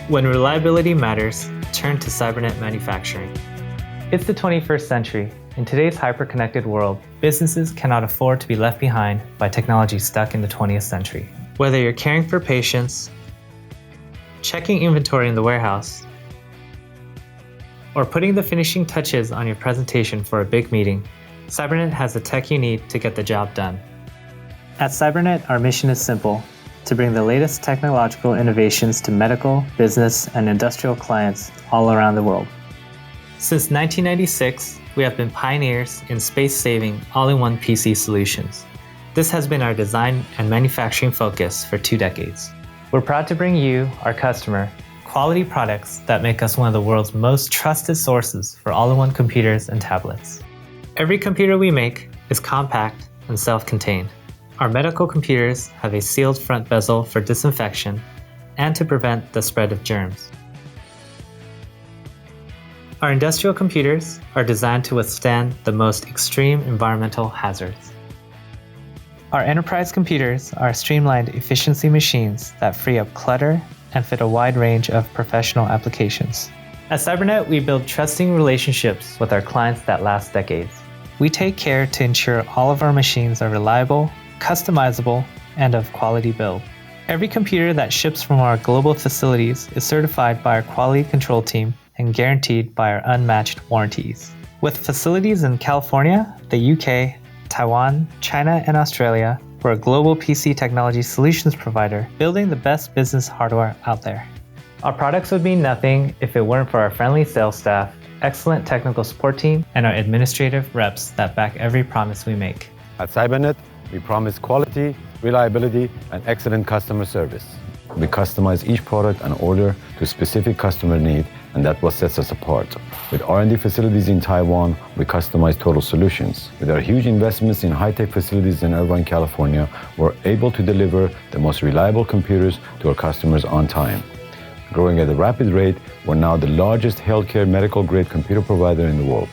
When reliability matters, turn to Cybernet Manufacturing. It's the 21st century. In today's hyper-connected world, businesses cannot afford to be left behind by technology stuck in the 20th century. Whether you're caring for patients, checking inventory in the warehouse, or putting the finishing touches on your presentation for a big meeting, Cybernet has the tech you need to get the job done. At Cybernet, our mission is simple: to bring the latest technological innovations to medical, business, and industrial clients all around the world. Since 1996, we have been pioneers in space-saving, all-in-one PC solutions. This has been our design and manufacturing focus for 2 decades. We're proud to bring you, our customer, quality products that make us one of the world's most trusted sources for all-in-one computers and tablets. Every computer we make is compact and self-contained. Our medical computers have a sealed front bezel for disinfection and to prevent the spread of germs. Our industrial computers are designed to withstand the most extreme environmental hazards. Our enterprise computers are streamlined efficiency machines that free up clutter and fit a wide range of professional applications. At Cybernet, we build trusting relationships with our clients that last decades. We take care to ensure all of our machines are reliable, customizable, and of quality build. Every computer that ships from our global facilities is certified by our quality control team and guaranteed by our unmatched warranties. With facilities in California, the UK, Taiwan, China, and Australia, we're a global PC technology solutions provider building the best business hardware out there. Our products would mean nothing if it weren't for our friendly sales staff, excellent technical support team, and our administrative reps that back every promise we make. At Cybernet, we promise quality, reliability, and excellent customer service. We customize each product and order to specific customer need, and that's what sets us apart. With R&D facilities in Taiwan, we customize total solutions. With our huge investments in high-tech facilities in Irvine, California, we're able to deliver the most reliable computers to our customers on time. Growing at a rapid rate, we're now the largest healthcare medical-grade computer provider in the world.